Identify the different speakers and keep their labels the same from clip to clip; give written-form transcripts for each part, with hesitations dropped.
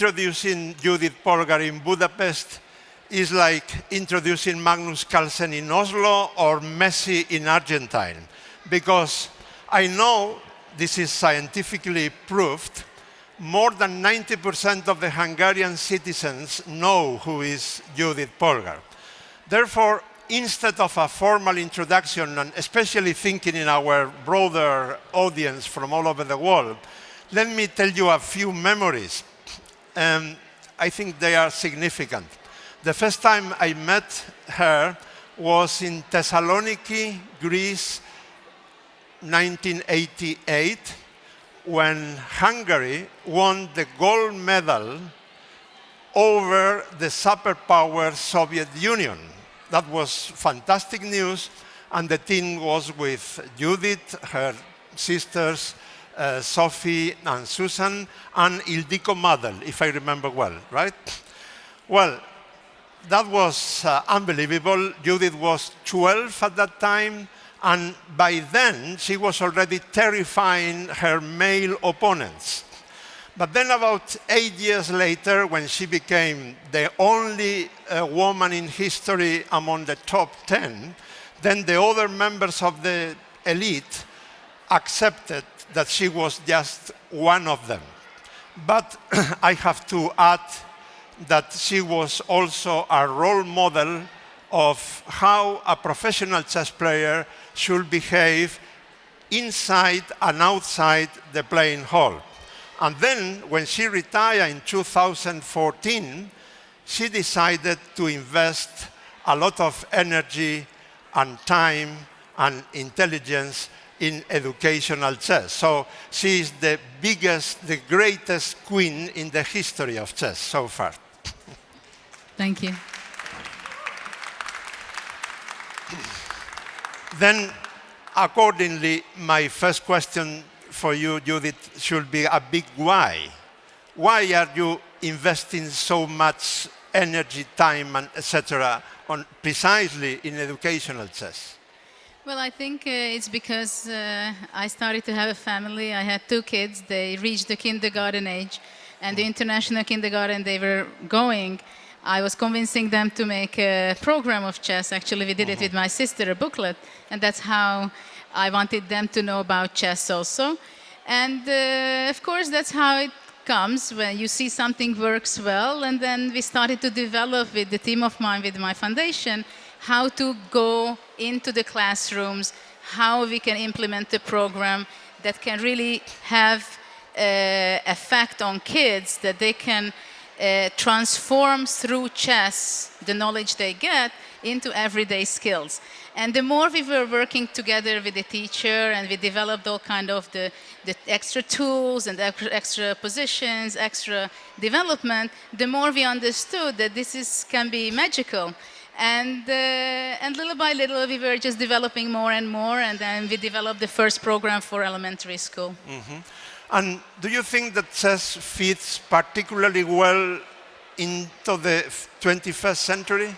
Speaker 1: introducing Judit Polgar in Budapest is like introducing Magnus Carlsen in Oslo or Messi in Argentine, because I know this is scientifically proved. More than 90% of the Hungarian citizens know who is Judit Polgar. Therefore, instead of a formal introduction, and especially thinking in our broader audience from all over the world, let me tell you a few memories. I think they are significant. The first time I met her was in Thessaloniki, Greece, 1988, when Hungary won the gold medal over the superpower Soviet Union. That was fantastic news, and the team was with Judith, her sisters, Sophie and Susan, and Ildiko Madel, if I remember well, right? Well, that was unbelievable. Judith was 12 at that time, and by then she was already terrifying her male opponents. But then about 8 years later, when she became the only woman in history among the top 10, then the other members of the elite accepted that she was just one of them. But I have to add that she was also a role model of how a professional chess player should behave inside and outside the playing hall. And then, when she retired in 2014, she decided to invest a lot of energy and time and intelligence in educational chess. So she is the biggest, the greatest queen in the history of chess so far.
Speaker 2: Thank you.
Speaker 1: Then, accordingly, my first question for you, Judith, should be a big why. Why are you investing so much energy, time, and etc. on precisely in educational chess?
Speaker 2: Well, I think it's because I started to have a family. I had 2 kids. They reached the kindergarten age, and the international kindergarten they were going, I was convincing them to make a program of chess. Actually, we did it with my sister, a booklet, and that's how I wanted them to know about chess also. And of course, that's how it comes when you see something works well. And then we started to develop with the team of mine, with my foundation, how to go into the classrooms, how we can implement a program that can really have effect on kids, that they can transform through chess the knowledge they get into everyday skills. And the more we were working together with the teacher, and we developed all kind of the extra tools and extra positions, extra development, the more we understood that this can be magical. And little by little, we were just developing more, and then we developed the first program for elementary school.
Speaker 1: Mm-hmm. And do you think that chess fits particularly well into the 21st century?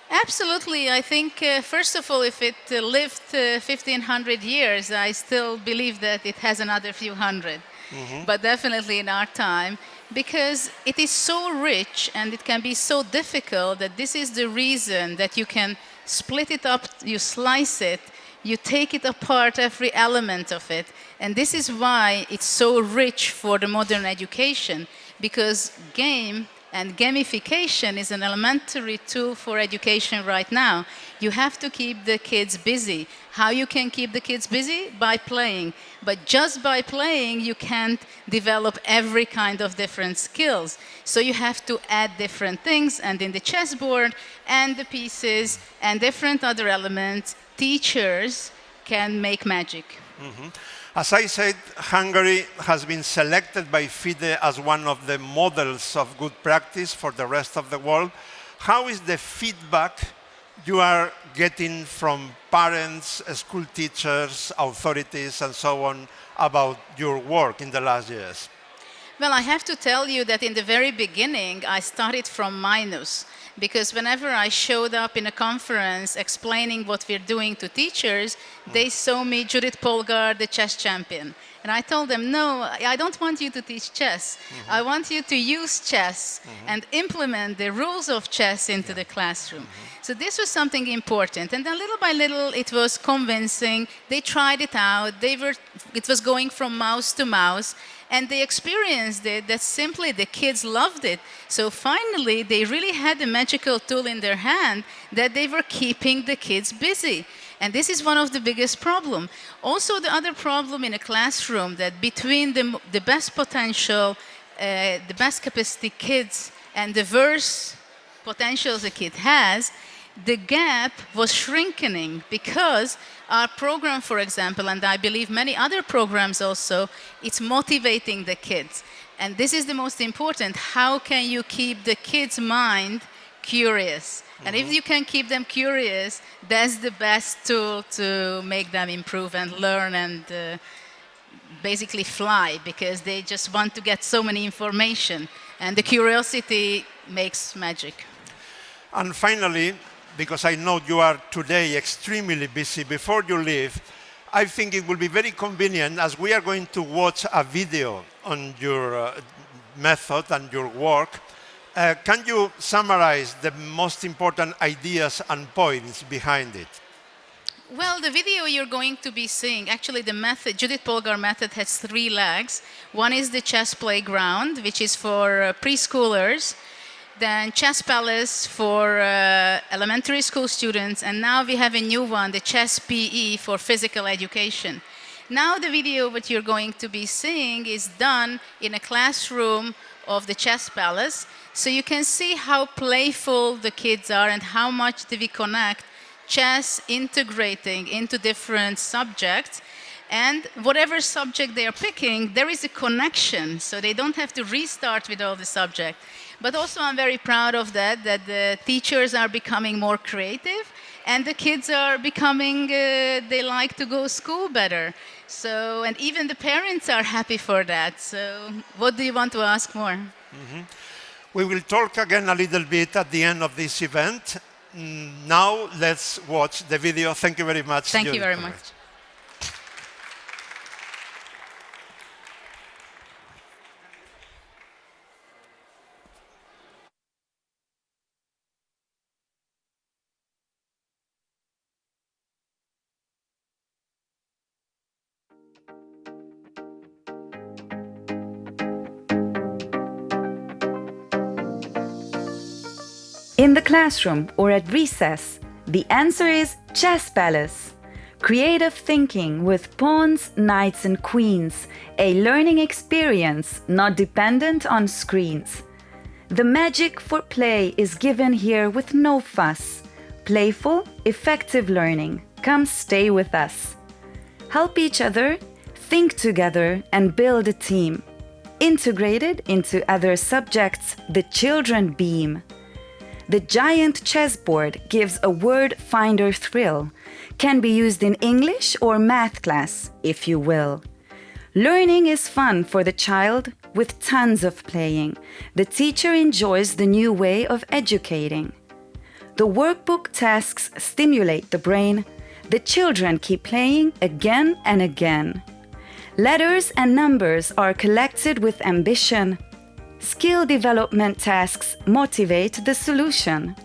Speaker 2: Absolutely. I think, first of all, if it lived 1,500 years, I still believe that it has another few hundred. Mm-hmm. But definitely in our time, because it is so rich and it can be so difficult that this is the reason that you can split it up, you slice it, you take it apart, every element of it. And this is why it's so rich for the modern education, because game and gamification is an elementary tool for education right now. You have to keep the kids busy. How you can keep the kids busy? By playing. But just by playing, you can't develop every kind of different skills. So you have to add different things, and in the chessboard and the pieces and different other elements, teachers can make magic.
Speaker 1: Mm-hmm. As I said, Hungary has been selected by FIDE as one of the models of good practice for the rest of the world. How is the feedback you are getting from parents, school teachers, authorities, and so on about your work in the last years?
Speaker 2: Well, I have to tell you that in the very beginning, I started from minus. because whenever I showed up in a conference explaining what we're doing to teachers, they saw me Judit Polgar, the chess champion. And I told them, no, I don't want you to teach chess. I want you to use chess and implement the rules of chess into the classroom. So this was something important. And then little by little, it was convincing. They tried it out. It was going from mouse to mouse. And they experienced it, that simply the kids loved it. So finally, they really had a magical tool in their hand that they were keeping the kids busy. And this is one of the biggest problems. Also, the other problem in a classroom, that between the best potential, the best capacity kids and the worst potentials a kid has, the gap was shrinking because our program, for example, and I believe many other programs also, it's motivating the kids. And this is the most important. How can you keep the kids' mind curious? And if you can keep them curious, that's the best tool to make them improve and learn and basically fly, because they just want to get so many information. And the curiosity makes magic.
Speaker 1: And finally, because I know you are today extremely busy, before you leave, I think it will be very convenient, as we are going to watch a video on your method and your work. Can you summarize the most important ideas and points behind it?
Speaker 2: Well, the video you're going to be seeing, actually the method, Judit Polgar method, has 3 legs. One is the chess playground, which is for preschoolers. Then Chess Palace for elementary school students, and now we have a new one, the Chess PE for physical education. Now the video what you're going to be seeing is done in a classroom of the Chess Palace, so you can see how playful the kids are and how much do we connect chess integrating into different subjects. And whatever subject they are picking, there is a connection, so they don't have to restart with all the subject. But also I'm very proud of that the teachers are becoming more creative and the kids are becoming, they like to go to school better. So, and even the parents are happy for that. So what do you want to ask more?
Speaker 1: We will talk again a little bit at the end of this event. Now let's watch the video. Thank you very much.
Speaker 2: Thank you very much.
Speaker 3: In the classroom or at recess, the answer is Chess Palace. Creative thinking with pawns, knights and queens, a learning experience not dependent on screens. The magic for play is given here with no fuss. Playful, effective learning. Come stay with us. Help each other, think together and build a team. Integrated into other subjects, the children beam. The giant chessboard gives a word finder thrill. Can be used in English or math class, if you will. Learning is fun for the child with tons of playing. The teacher enjoys the new way of educating. The workbook tasks stimulate the brain. The children keep playing again and again. Letters and numbers are collected with ambition. Skill development tasks motivate the solution.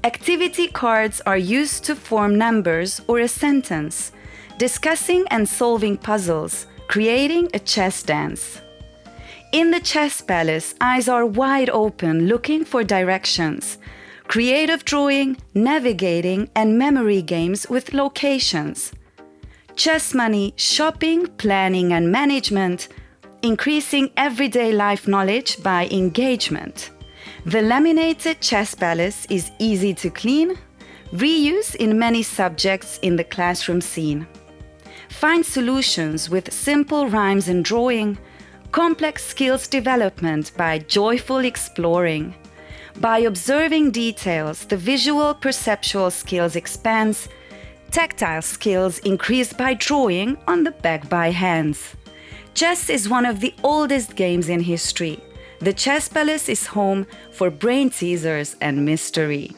Speaker 3: Activity cards are used to form numbers or a sentence, discussing and solving puzzles, creating a chess dance. In the Chess Palace, eyes are wide open looking for directions. Creative drawing, navigating, and memory games with locations. Chess money, shopping, planning, and management, increasing everyday life knowledge by engagement. The laminated Chess Palace is easy to clean, reuse in many subjects in the classroom scene. Find solutions with simple rhymes and drawing, complex skills development by joyful exploring. By observing details, the visual perceptual skills expands, tactile skills increase by drawing on the back by hands. Chess is one of the oldest games in history. The Chess Palace is home for brain teasers and mystery.